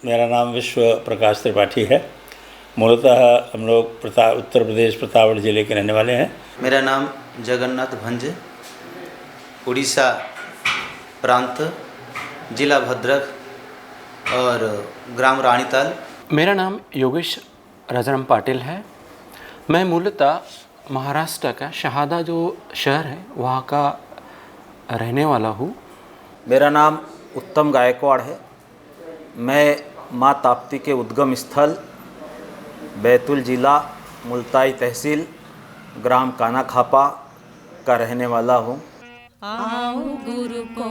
मेरा नाम विश्व प्रकाश त्रिपाठी है। मूलतः हम लोग उत्तर प्रदेश प्रतापगढ़ जिले के रहने वाले हैं। मेरा नाम जगन्नाथ भंज, उड़ीसा प्रांत, जिला भद्रक और ग्राम रानीताल। मेरा नाम योगेश राजाराम पाटिल है। मैं मूलतः महाराष्ट्र का शहादा जो शहर है वहाँ का रहने वाला हूँ। मेरा नाम उत्तम गायकवाड़ है। मैं माँ ताप्ती के उद्गम स्थल बैतूल जिला मुल्ताई तहसील ग्राम काना खापा का रहने वाला हूँ। आओ गुरु को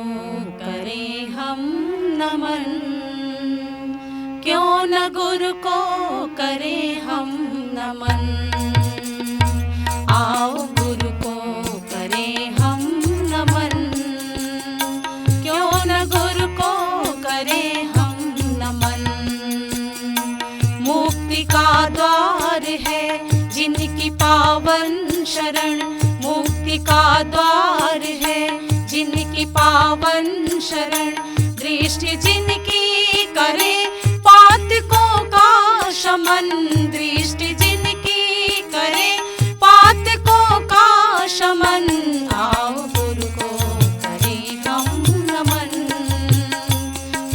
करें हम नमन, क्यों न गुरु को करें हम नमन। आओ गुरु को करें हम नमन, क्यों न गुरु को करें हम नमन। मुक्ति का द्वार है जिनकी पावन शरण, मुक्ति का द्वार है जिनकी पावन शरण। दृष्टि जिनकी करे पातकों का शमन, दृष्टि जिनकी करे पातकों का शमन। आओ गुरु को करें हम नमन,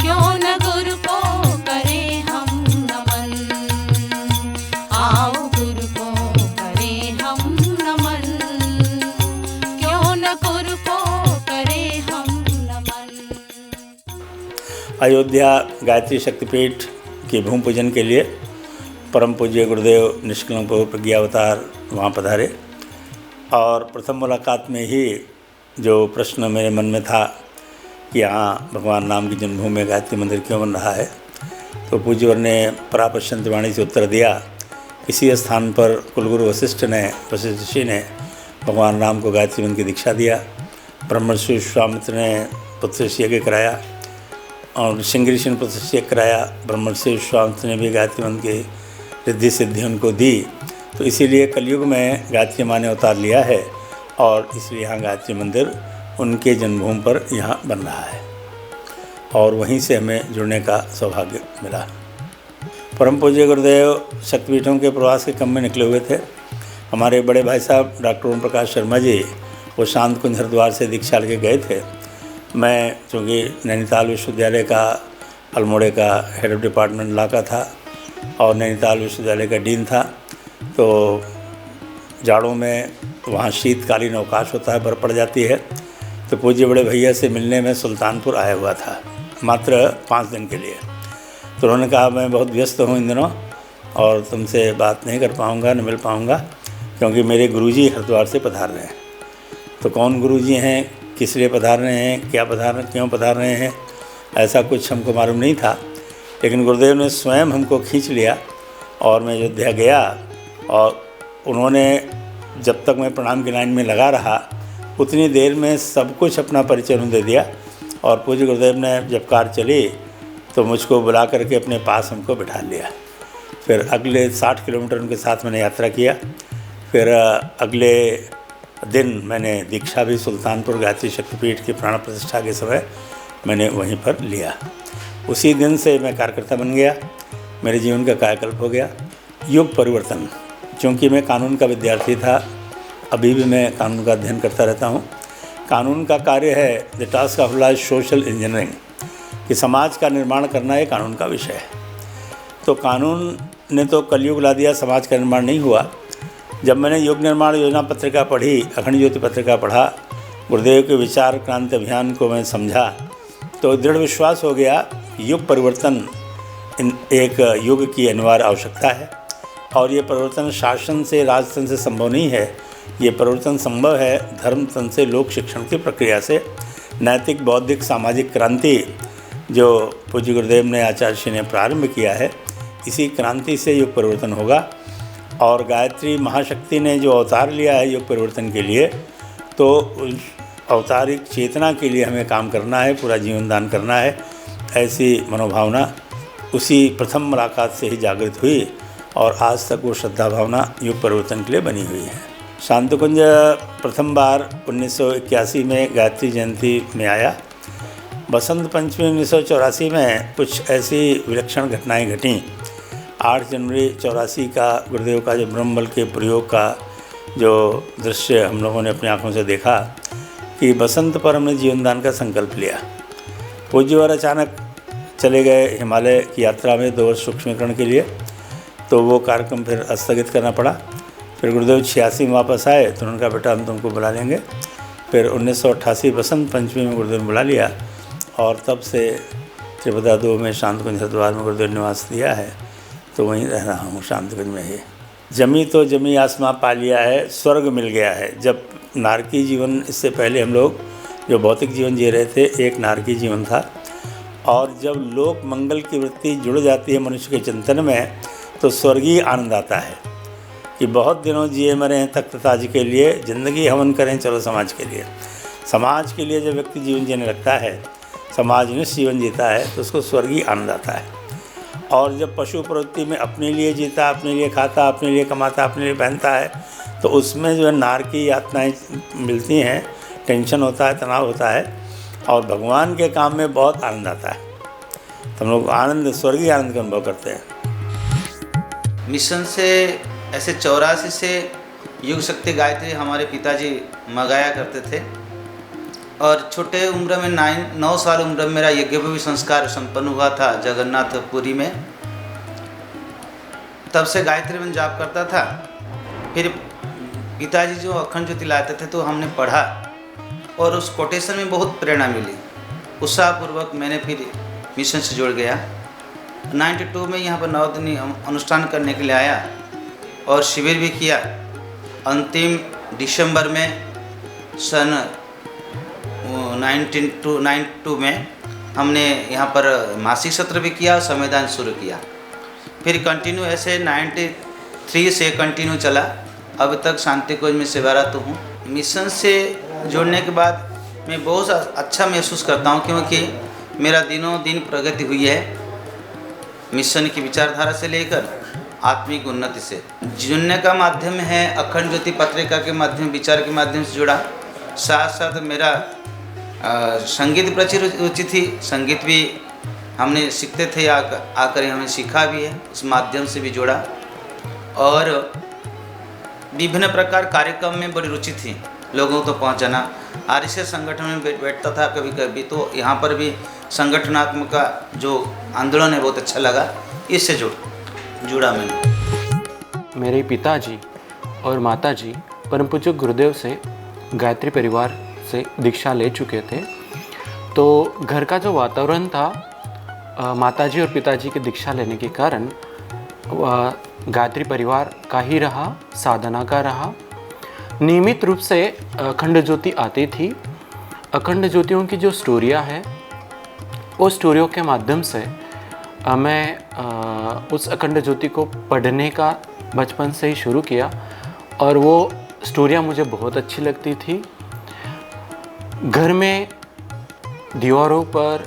क्यों न गुरु को करें हम नमन। आओ गुरु को करें हम नमन, क्यों न गुरु को करें हम नमन। अयोध्या गायत्री शक्तिपीठ की भूमि पूजन के लिए परम पूज्य गुरुदेव निष्कलंक प्रभु प्रज्ञावतार वहाँ पधारे और प्रथम मुलाकात में ही जो प्रश्न मेरे मन में था कि यहाँ भगवान राम की जन्मभूमि में गायत्री मंदिर क्यों बन रहा है, तो पूज्यवर ने पराप्रश्न वाणी से उत्तर दिया। इसी स्थान पर कुलगुरु वशिष्ठ ऋषि ने भगवान राम को गायत्री मंत्र की दीक्षा दिया। ब्रह्मर्षि विश्वामित्र ने पुत्र से यज्ञ कराया और सिंह ऋषि ने पुत्र से यज्ञ कराया। ब्रह्मर्षि विश्वामित्र ने भी गायत्री मंत्र की रिद्धि सिद्धि उनको दी। तो इसीलिए कलयुग में गायत्री माँ ने अवतार लिया है और इसलिए यहाँ गायत्री मंदिर उनके जन्मभूमि पर यहाँ बन रहा है और वहीं से हमें जुड़ने का सौभाग्य मिला। परम पूज्य गुरुदेव शक्तिपीठों के प्रवास के क्रम में निकले हुए थे। हमारे बड़े भाई साहब डॉक्टर ओम प्रकाश शर्मा जी वो शांत कुंज हरिद्वार से दीक्षा लेके गए थे। मैं चूँकि नैनीताल विश्वविद्यालय का अल्मोड़े का हेड ऑफ डिपार्टमेंट लॉ का था और नैनीताल विश्वविद्यालय का डीन था, तो जाड़ों में वहाँ शीतकालीन अवकाश होता है, बर्फ़ पड़ जाती है। तो पूज्य बड़े भैया से मिलने में सुल्तानपुर आया हुआ था मात्र 5 दिन के लिए। तो उन्होंने कहा मैं बहुत व्यस्त हूँ इन दिनों और तुमसे बात नहीं कर पाऊँगा, न मिल पाऊँगा, क्योंकि मेरे गुरुजी हरिद्वार से पधार रहे हैं। तो कौन गुरुजी हैं, किस लिए पधार रहे हैं, क्यों पधार रहे हैं, ऐसा कुछ हमको मालूम नहीं था। लेकिन गुरुदेव ने स्वयं हमको खींच लिया और मैं अयोध्या गया और उन्होंने जब तक मैं प्रणाम की लाइन में लगा रहा उतनी देर में सब कुछ अपना परिचय उन्होंने दे दिया। और पूज्य गुरुदेव ने जब कार चली तो मुझको बुला करके अपने पास हमको बिठा लिया। फिर अगले 60 किलोमीटर उनके साथ मैंने यात्रा किया। फिर अगले दिन मैंने दीक्षा भी सुल्तानपुर गायत्री शक्तिपीठ की प्राण प्रतिष्ठा के समय मैंने वहीं पर लिया। उसी दिन से मैं कार्यकर्ता बन गया, मेरे जीवन का कायाकल्प हो गया। युग परिवर्तन, क्योंकि मैं कानून का विद्यार्थी था, अभी भी मैं कानून का अध्ययन करता रहता हूँ। कानून का कार्य है the task of law social engineering, कि समाज का निर्माण करना ये कानून का विषय है। तो कानून ने तो कलयुग ला दिया, समाज का निर्माण नहीं हुआ। जब मैंने युग निर्माण योजना पत्रिका पढ़ी, अखंड ज्योति पत्रिका पढ़ा, गुरुदेव के विचार क्रांति अभियान को मैं समझा, तो दृढ़ विश्वास हो गया युग परिवर्तन एक युग की अनिवार्य आवश्यकता है। और ये परिवर्तन शासन से, राजतंत्र से संभव नहीं है। ये परिवर्तन संभव है धर्मतंत्र से, लोक शिक्षण की प्रक्रिया से। नैतिक, बौद्धिक, सामाजिक क्रांति जो पूज्य गुरुदेव ने, आचार्य श्री ने प्रारंभ किया है, इसी क्रांति से युग परिवर्तन होगा। और गायत्री महाशक्ति ने जो अवतार लिया है युग परिवर्तन के लिए, तो उस अवतारिक चेतना के लिए हमें काम करना है, पूरा जीवन दान करना है। ऐसी मनोभावना उसी प्रथम मुलाकात से ही जागृत हुई और आज तक वो श्रद्धा भावना युग परिवर्तन के लिए बनी हुई है। शांतकुंज प्रथम बार 1981 में गायत्री जयंती में आया। बसंत पंचमी 1984 में कुछ ऐसी विलक्षण घटनाएं घटीं। 8 जनवरी 84 का गुरुदेव का जो ब्रह्मबल के प्रयोग का जो दृश्य हम लोगों ने अपनी आंखों से देखा कि बसंत पर हमने जीवनदान का संकल्प लिया। पूज्यवर अचानक चले गए हिमालय की यात्रा में 2 वर्ष सूक्ष्मीकरण के लिए, तो वो कार्यक्रम फिर स्थगित करना पड़ा। फिर गुरुदेव 86 में वापस आए तो उनका बेटा हम तुमको बुला लेंगे। फिर 1988 बसंत पंचमी में गुरुदेव ने बुला लिया और तब से त्रिपदा 2 में शांत कुंज हरिद्वार में गुरुदेव निवास दिया है, तो वहीं रह रहा हूँ शांत कुंज में ही। जमी तो जमी आसमां पा लिया है, स्वर्ग मिल गया है। जब नारकी जीवन, इससे पहले हम लोग जो भौतिक जीवन जी रहे थे, एक नारकी जीवन था, और जब लोक मंगल की वृत्ति जुड़ जाती है मनुष्य के चिंतन में तो स्वर्गीय आनंद आता है कि बहुत दिनों जिए मरे हैं तख्त ताज के लिए, ज़िंदगी हवन करें चलो समाज के लिए। समाज के लिए जब व्यक्ति जीवन जीने लगता है, समाजनिष्ठ जीवन जीता है, तो उसको स्वर्गीय आनंद आता है। और जब पशु प्रवृत्ति में अपने लिए जीता, अपने लिए खाता, अपने लिए कमाता, अपने लिए पहनता है, तो उसमें जो है नार की यातनाएँ मिलती हैं, टेंशन होता है, तनाव होता है, और भगवान के काम में बहुत आनंद आता है। तो हम लोग आनंद, स्वर्गीय आनंद का अनुभव करते हैं। मिशन से ऐसे 84 से युग शक्ति गायत्री हमारे पिताजी मंगाया करते थे, और छोटे उम्र में 9 साल उम्र में मेरा यज्ञोपवीत संस्कार संपन्न हुआ था जगन्नाथपुरी में। तब से गायत्री में जाप करता था। फिर पिताजी जो अखंड ज्योति लाते थे तो हमने पढ़ा और उस कोटेशन में बहुत प्रेरणा मिली। उत्साहपूर्वक मैंने फिर मिशन से जुड़ गया। 92 में यहाँ पर 9 दिन अनुष्ठान करने के लिए आया और शिविर भी किया। अंतिम दिसंबर में सन 1992 में हमने यहाँ पर मासिक सत्र भी किया और संविधान शुरू किया। फिर कंटिन्यू ऐसे 93 से कंटिन्यू चला। अब तक शांति कुंज में सेवारत हूँ। मिशन से जुड़ने के बाद मैं बहुत अच्छा महसूस करता हूँ, क्योंकि मेरा दिनों दिन प्रगति हुई है। मिशन की विचारधारा से लेकर आत्मिक उन्नति से जुड़ने का माध्यम है अखंड ज्योति पत्रिका के माध्यम, विचार के माध्यम से जुड़ा। साथ साथ मेरा संगीत प्रति रुचि थी। संगीत भी हमने सीखते थे, आकर हमें सीखा भी है, उस माध्यम से भी जुड़ा। और विभिन्न प्रकार कार्यक्रम में बड़ी रुचि थी, लोगों तो पहुंचाना। आरएसएस संगठन में बैठता था कभी कभी, तो यहाँ पर भी संगठनात्मक का जो आंदोलन है बहुत अच्छा लगा, इससे जुड़ा मैंने। मेरे पिताजी और माताजी परम पूज्य गुरुदेव से गायत्री परिवार से दीक्षा ले चुके थे, तो घर का जो वातावरण था माताजी और पिताजी के दीक्षा लेने के कारण गायत्री परिवार का ही रहा, साधना का रहा। नियमित रूप से अखंड ज्योति आती थी। अखंड ज्योतियों की जो स्टोरियाँ है, वो स्टोरियों के माध्यम से मैं उस अखंड ज्योति को पढ़ने का बचपन से ही शुरू किया, और वो स्टोरियाँ मुझे बहुत अच्छी लगती थी। घर में दीवारों पर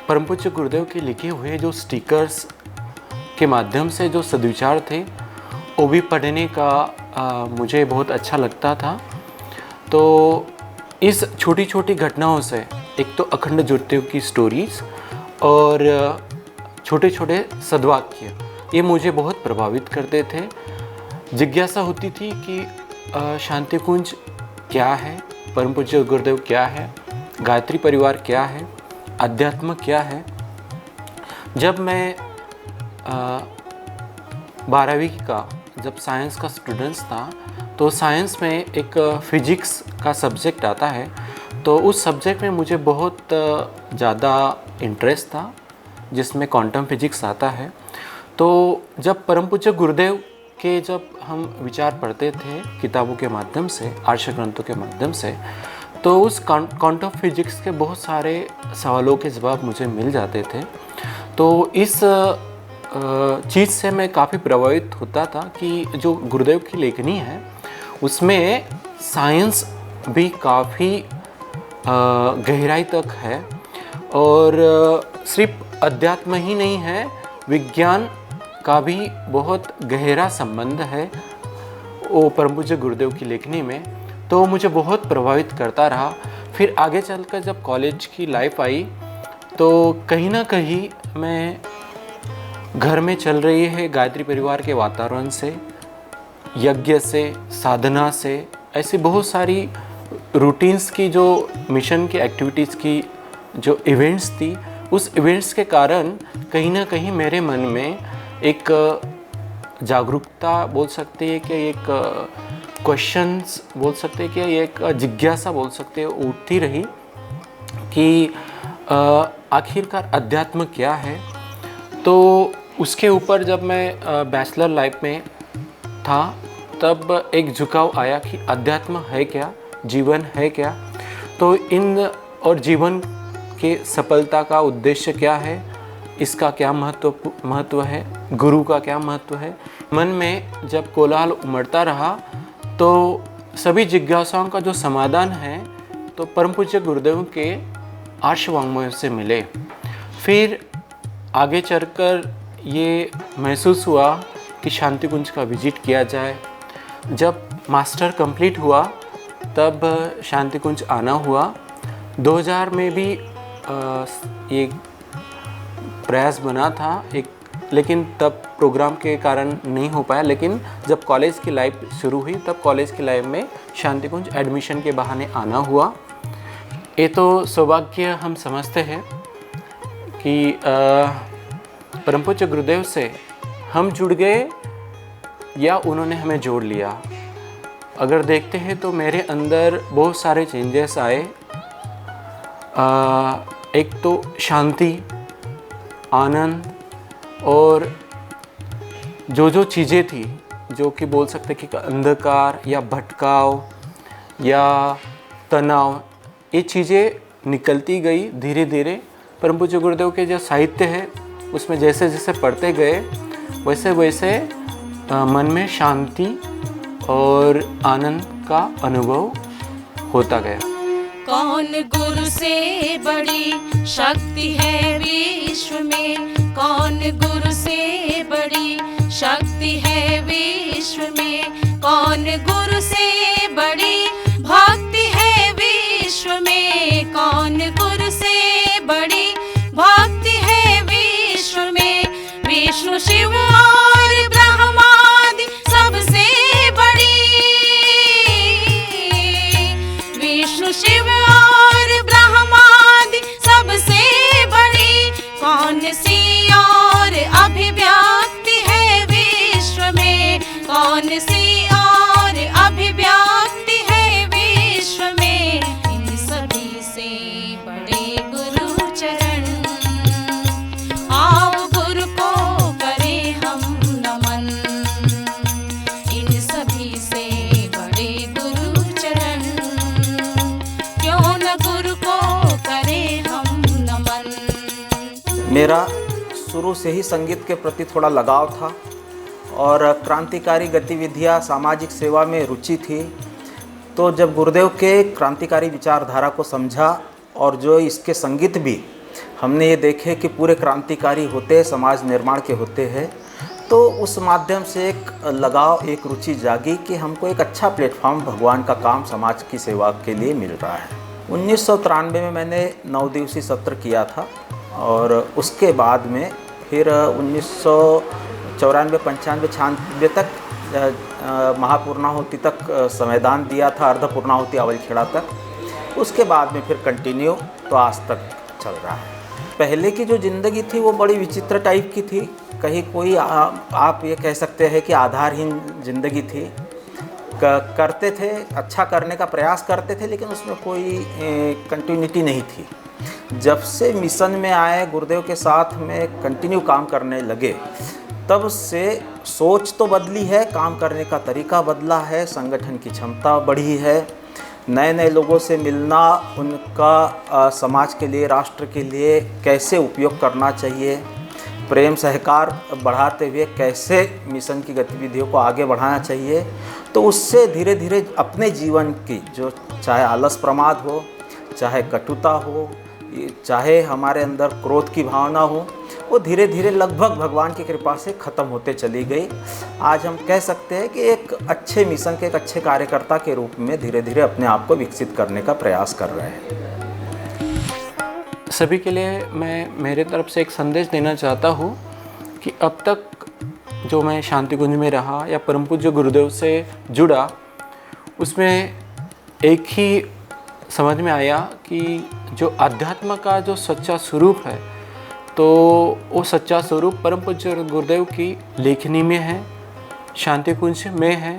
परम पूज्य गुरुदेव के लिखे हुए जो स्टिकर्स के माध्यम से जो सद्विचार थे, वो भी पढ़ने का मुझे बहुत अच्छा लगता था। तो इस छोटी छोटी घटनाओं से, एक तो अखंड ज्योतियों की स्टोरीज़ और छोटे छोटे सद्वाक्य, ये मुझे बहुत प्रभावित करते थे। जिज्ञासा होती थी कि शांति कुंज क्या है, परम पूज्य गुरुदेव क्या है, गायत्री परिवार क्या है, अध्यात्म क्या है। जब मैं 12वीं का जब साइंस का स्टूडेंट्स था, तो साइंस में एक फिजिक्स का सब्जेक्ट आता है, तो उस सब्जेक्ट में मुझे बहुत ज़्यादा इंटरेस्ट था, जिसमें क्वांटम फिजिक्स आता है। तो जब परम पूज्य गुरुदेव के जब हम विचार पढ़ते थे किताबों के माध्यम से, आर्ष ग्रंथों के माध्यम से, तो उस क्वांटम फिजिक्स के बहुत सारे सवालों के जवाब मुझे मिल जाते थे। तो इस चीज़ से मैं काफ़ी प्रभावित होता था कि जो गुरुदेव की लेखनी है उसमें साइंस भी काफ़ी गहराई तक है, और सिर्फ अध्यात्म ही नहीं है, विज्ञान का भी बहुत गहरा संबंध है वो परम पूज्य गुरुदेव की लेखनी में। तो मुझे बहुत प्रभावित करता रहा। फिर आगे चलकर जब कॉलेज की लाइफ आई, तो कहीं ना कहीं मैं घर में चल रही है गायत्री परिवार के वातावरण से, यज्ञ से, साधना से, ऐसी बहुत सारी रूटीन्स की जो मिशन की एक्टिविटीज़ की जो इवेंट्स थी, उस इवेंट्स के कारण कहीं ना कहीं मेरे मन में एक जागरूकता बोल सकते हैं कि एक क्वेश्चंस बोल सकते हैं कि एक जिज्ञासा बोल सकते हैं उठती रही कि आखिरकार अध्यात्म क्या है। तो उसके ऊपर जब मैं बैचलर लाइफ में था तब एक झुकाव आया कि अध्यात्म है क्या, जीवन है क्या, तो इन और जीवन के सफलता का उद्देश्य क्या है, इसका क्या महत्व है, गुरु का क्या महत्व है। मन में जब कोलाहल उमड़ता रहा तो सभी जिज्ञासाओं का जो समाधान है तो परम पूज्य गुरुदेव के आर्ष वाङ्मय से मिले। फिर आगे चलकर ये महसूस हुआ कि शांति कुंज का विजिट किया जाए। जब मास्टर कंप्लीट हुआ तब शांति कुंज आना हुआ। 2000 में भी ये प्रयास बना था एक, लेकिन तब प्रोग्राम के कारण नहीं हो पाया। लेकिन जब कॉलेज की लाइफ शुरू हुई तब कॉलेज की लाइफ में शांति कुंज एडमिशन के बहाने आना हुआ। ये तो सौभाग्य हम समझते हैं कि परम पूज्य गुरुदेव से हम जुड़ गए या उन्होंने हमें जोड़ लिया। अगर देखते हैं तो मेरे अंदर बहुत सारे चेंजेस आए। एक तो शांति, आनंद और जो चीज़ें थी जो कि बोल सकते कि अंधकार या भटकाव या तनाव, ये चीज़ें निकलती गई धीरे धीरे। परम पूज्य गुरुदेव के जो साहित्य है उसमें जैसे जैसे पढ़ते गए वैसे वैसे मन में शांति और आनंद का अनुभव होता गया। कौन गुरु से बड़ी शक्ति है विश्व में, कौन गुरु से बड़ी शक्ति है विश्व में, कौन गुरु से बड़ी भक्ति है विश्व में, कौन गुरु से बड़ी भक्ति है विश्व में। विष्णु शिव और ब्रह्मादि सबसे बड़ी, विष्णु शिव और ब्रह्मादि सबसे बड़ी कौन सी और अभिव्यक्ति है विश्व में, कौन सी और अभिव्यक्ति है विश्व में। इन सभी से बड़े गुरु चरण, आओ गुरु को करें हम नमन। इन सभी से बड़े गुरु चरण, क्यों न गुरु को करें हम नमन। मेरा शुरू से ही संगीत के प्रति थोड़ा लगाव था और क्रांतिकारी गतिविधियां, सामाजिक सेवा में रुचि थी। तो जब गुरुदेव के क्रांतिकारी विचारधारा को समझा और जो इसके संगीत भी हमने ये देखे कि पूरे क्रांतिकारी होते हैं, समाज निर्माण के होते हैं, तो उस माध्यम से एक लगाव, एक रुचि जागी कि हमको एक अच्छा प्लेटफॉर्म भगवान का काम, समाज की सेवा के लिए मिल रहा है। 1993 में मैंने 9 दिवसीय सत्र किया था और उसके बाद में फिर 1994, 95, 96 तक महापूर्णाहुति तक संविधान दिया था, अर्धपूर्णाहुति अवलखेड़ा तक। उसके बाद में फिर कंटिन्यू तो आज तक चल रहा है। पहले की जो ज़िंदगी थी वो बड़ी विचित्र टाइप की थी। कहीं कोई आप ये कह सकते हैं कि आधारहीन ज़िंदगी थी। करते थे, अच्छा करने का प्रयास करते थे, लेकिन उसमें कोई कंटिन्यूटी नहीं थी। जब से मिशन में आए, गुरुदेव के साथ में कंटिन्यू काम करने लगे, तब से सोच तो बदली है, काम करने का तरीका बदला है, संगठन की क्षमता बढ़ी है, नए नए लोगों से मिलना, उनका समाज के लिए, राष्ट्र के लिए कैसे उपयोग करना चाहिए, प्रेम सहकार बढ़ाते हुए कैसे मिशन की गतिविधियों को आगे बढ़ाना चाहिए। तो उससे धीरे धीरे अपने जीवन की जो चाहे आलस प्रमाद हो, चाहे कटुता हो, चाहे हमारे अंदर क्रोध की भावना हो, वो धीरे धीरे लगभग भगवान की कृपा से ख़त्म होते चली गई। आज हम कह सकते हैं कि एक अच्छे मिशन के, एक अच्छे कार्यकर्ता के रूप में धीरे धीरे अपने आप को विकसित करने का प्रयास कर रहे हैं। सभी के लिए मैं मेरे तरफ से एक संदेश देना चाहता हूँ कि अब तक जो मैं शांति कुंज में रहा या परम पूज्य गुरुदेव से जुड़ा, उसमें एक ही समझ में आया कि जो अध्यात्म का जो सच्चा स्वरूप है, तो वो सच्चा स्वरूप परम पूज्य गुरुदेव की लेखनी में है, शांति कुंज में है।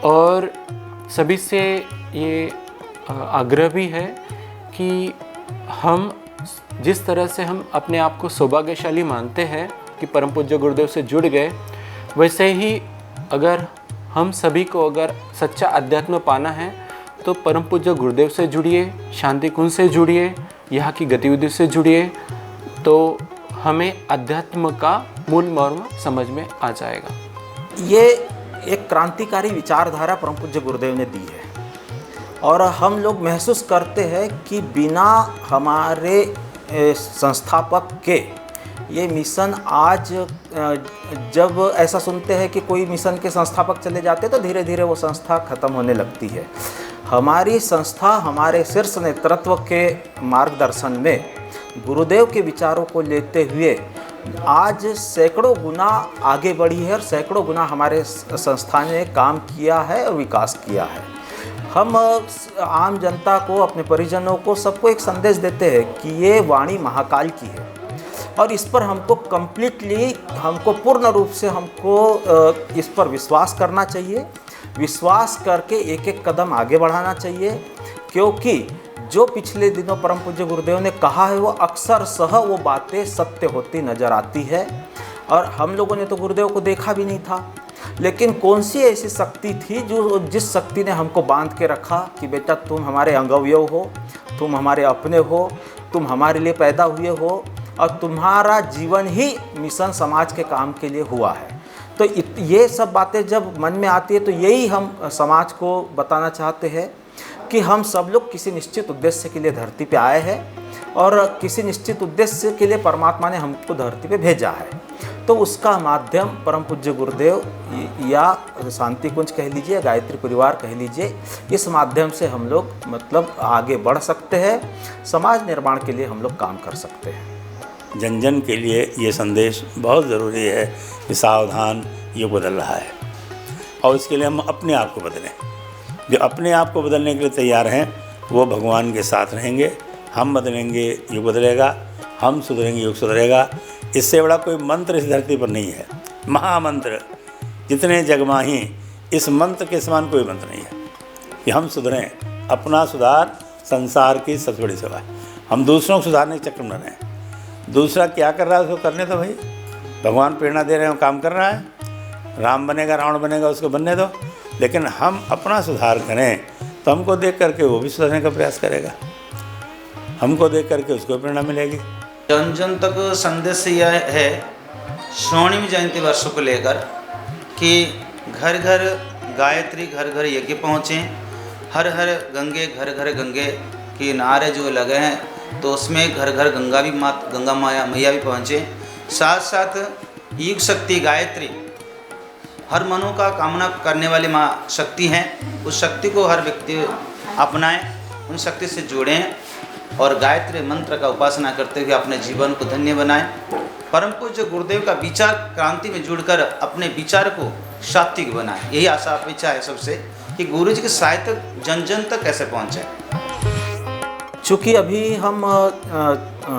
और सभी से ये आग्रह भी है कि हम जिस तरह से हम अपने आप को सौभाग्यशाली मानते हैं कि परम पूज्य गुरुदेव से जुड़ गए, वैसे ही अगर हम सभी को अगर सच्चा अध्यात्म पाना है तो परम पूज्य गुरुदेव से जुड़िए, शांति कुंज से जुड़िए, यहाँ की गतिविधि से जुड़िए, तो हमें अध्यात्म का मूल मर्म समझ में आ जाएगा। ये एक क्रांतिकारी विचारधारा परम पूज्य गुरुदेव ने दी है और हम लोग महसूस करते हैं कि बिना हमारे संस्थापक के ये मिशन आज जब ऐसा सुनते हैं कि कोई मिशन के संस्थापक चले जाते हैं तो धीरे धीरे वो संस्था ख़त्म होने लगती है। हमारी संस्था हमारे शीर्ष नेतृत्व के मार्गदर्शन में गुरुदेव के विचारों को लेते हुए आज सैकड़ों गुना आगे बढ़ी है और सैकड़ों गुना हमारे संस्था ने काम किया है और विकास किया है। हम आम जनता को, अपने परिजनों को, सबको एक संदेश देते हैं कि ये वाणी महाकाल की है और इस पर हमको हमको पूर्ण रूप से इस पर विश्वास करना चाहिए। विश्वास करके एक एक कदम आगे बढ़ाना चाहिए, क्योंकि जो पिछले दिनों परम पूज्य गुरुदेव ने कहा है वो अक्सर वो बातें सत्य होती नज़र आती है। और हम लोगों ने तो गुरुदेव को देखा भी नहीं था, लेकिन कौन सी ऐसी शक्ति थी जिस शक्ति ने हमको बांध के रखा कि बेटा तुम हमारे अंगवयव हो, तुम हमारे अपने हो, तुम हमारे लिए पैदा हुए हो और तुम्हारा जीवन ही मिशन समाज के काम के लिए हुआ है। तो ये सब बातें जब मन में आती है तो यही हम समाज को बताना चाहते हैं कि हम सब लोग किसी निश्चित उद्देश्य के लिए धरती पे आए हैं और किसी निश्चित उद्देश्य के लिए परमात्मा ने हमको धरती पे भेजा है। तो उसका माध्यम परम पूज्य गुरुदेव या शांति कुंज कह लीजिए, गायत्री परिवार कह लीजिए, इस माध्यम से हम लोग मतलब आगे बढ़ सकते हैं, समाज निर्माण के लिए हम लोग काम कर सकते हैं। जन जन के लिए ये संदेश बहुत ज़रूरी है कि सावधान, युग बदल रहा है और इसके लिए हम अपने आप को बदलें। जो अपने आप को बदलने के लिए तैयार हैं वो भगवान के साथ रहेंगे। हम बदलेंगे, युग बदलेगा, हम सुधरेंगे, युग सुधरेगा। इससे बड़ा कोई मंत्र इस धरती पर नहीं है। महामंत्र जितने जगमाही, इस मंत्र के समान कोई मंत्र नहीं है कि हम सुधरें। अपना सुधार संसार की सबसे बड़ी सेवा है। हम दूसरों को सुधारने के चक्कर में रहें। दूसरा क्या कर रहा है उसको करने दो भाई। भगवान प्रेरणा दे रहे हैं, काम कर रहा है। राम बनेगा, रावण बनेगा, उसको बनने दो। लेकिन हम अपना सुधार करें तो हमको देख करके वो भी सुधारने का प्रयास करेगा, हमको देख करके उसको प्रेरणा मिलेगी। जन जन तक संदेश यह है स्वर्णिम जयंती वर्षों को लेकर कि घर घर गायत्री, घर घर यज्ञ पहुँचें। हर हर गंगे, घर घर गंगे के नारे जो लगे हैं तो उसमें घर घर गंगा मैया भी पहुँचे। साथ साथ युग शक्ति गायत्री हर मनो का कामना करने वाली माँ शक्ति हैं। उस शक्ति को हर व्यक्ति अपनाएं, उन शक्ति से जुड़ें और गायत्री मंत्र का उपासना करते हुए अपने जीवन को धन्य बनाएं। परम पूज्य गुरुदेव का विचार क्रांति में जुड़कर अपने विचार को सात्विक बनाएं। यही आशा अपेक्षा है सबसे कि गुरु जी के साहित्य जन जन तक कैसे पहुँचे। चूँकि अभी हम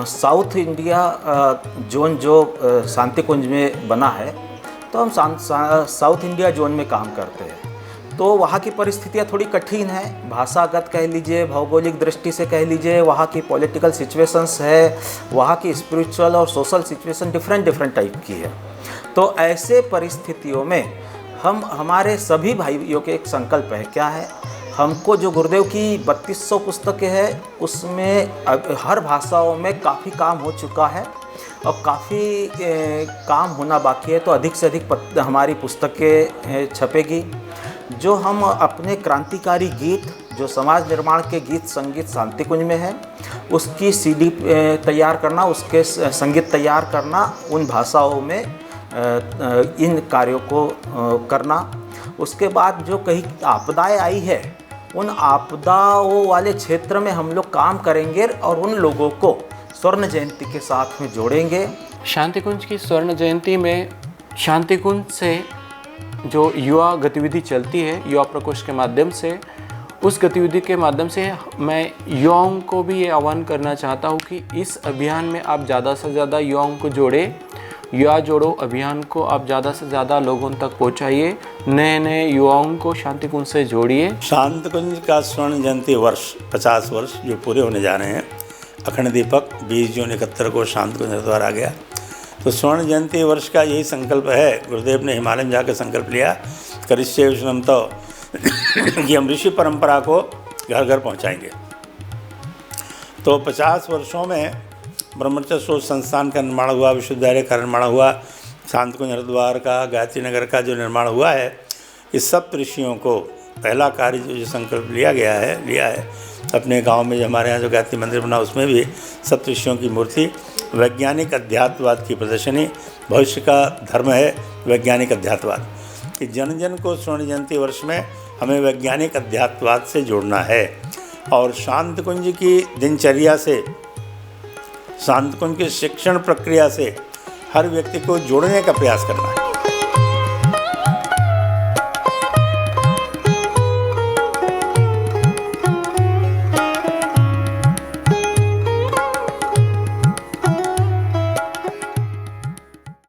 साउथ इंडिया जोन जो शांति कुंज में बना है तो हम साउथ इंडिया जोन में काम करते हैं, तो वहाँ की परिस्थितियाँ थोड़ी कठिन है। भाषागत कह लीजिए, भौगोलिक दृष्टि से कह लीजिए, वहाँ की पॉलिटिकल सिचुएशंस है, वहाँ की स्पिरिचुअल और सोशल सिचुएशन डिफरेंट टाइप की है। तो ऐसे परिस्थितियों में हमारे सभी भाइयों के एक संकल्प है, क्या है, हमको जो गुरुदेव की 3200 पुस्तकें हैं उसमें हर भाषाओं में काफ़ी काम हो चुका है और काफ़ी काम होना बाकी है। तो अधिक से अधिक हमारी पुस्तकें छपेगी। जो हम अपने क्रांतिकारी गीत, जो समाज निर्माण के गीत संगीत शांति कुंज में है, उसकी CD तैयार करना, उसके संगीत तैयार करना, उन भाषाओं में इन कार्यों को करना। उसके बाद जो कहीं आपदाएं आई है उन आपदाओं वाले क्षेत्र में हम लोग काम करेंगे और उन लोगों को स्वर्ण जयंती के साथ में जोड़ेंगे। शांति कुंज की स्वर्ण जयंती में शांति कुंज से जो युवा गतिविधि चलती है युवा प्रकोष्ठ के माध्यम से, उस गतिविधि के माध्यम से मैं युवाओं को भी ये आह्वान करना चाहता हूँ कि इस अभियान में आप ज़्यादा से ज़्यादा युवाओं को जोड़ें। युवा जोड़ो अभियान को आप ज़्यादा से ज़्यादा लोगों तक पहुँचाइए, नए युवाओं को शांति कुंज से जोड़िए। शांति कुंज का स्वर्ण जयंती वर्ष 50 वर्ष जो पूरे होने जा रहे हैं, अखंड दीपक 20 जून 71 को शांति कुंज हरिद्वार आ गया। तो स्वर्ण जयंती वर्ष का यही संकल्प है, गुरुदेव ने हिमालय में जाकर संकल्प लिया, करिष्ये विष्णुम तो कि हम ऋषि परंपरा को घर घर पहुंचाएंगे। तो 50 वर्षों में ब्रह्मचर्य शोध संस्थान का निर्माण हुआ, विश्वविद्यालय का निर्माण हुआ, शांति कुंज हरिद्वार का, गायत्री नगर का जो निर्माण हुआ है, इस सब ऋषियों को पहला कार्य जो संकल्प लिया है अपने गांव में, जो हमारे यहाँ जो गायत्री मंदिर बना उसमें भी सप्तऋषियों की मूर्ति, वैज्ञानिक अध्यात्मवाद की प्रदर्शनी। भविष्य का धर्म है वैज्ञानिक अध्यात्मवाद, कि जन जन को स्वर्ण जयंती वर्ष में हमें वैज्ञानिक अध्यात्मवाद से जोड़ना है और शांति कुंज की दिनचर्या से, शांति कुंज की शिक्षण प्रक्रिया से हर व्यक्ति को जोड़ने का प्रयास करना है।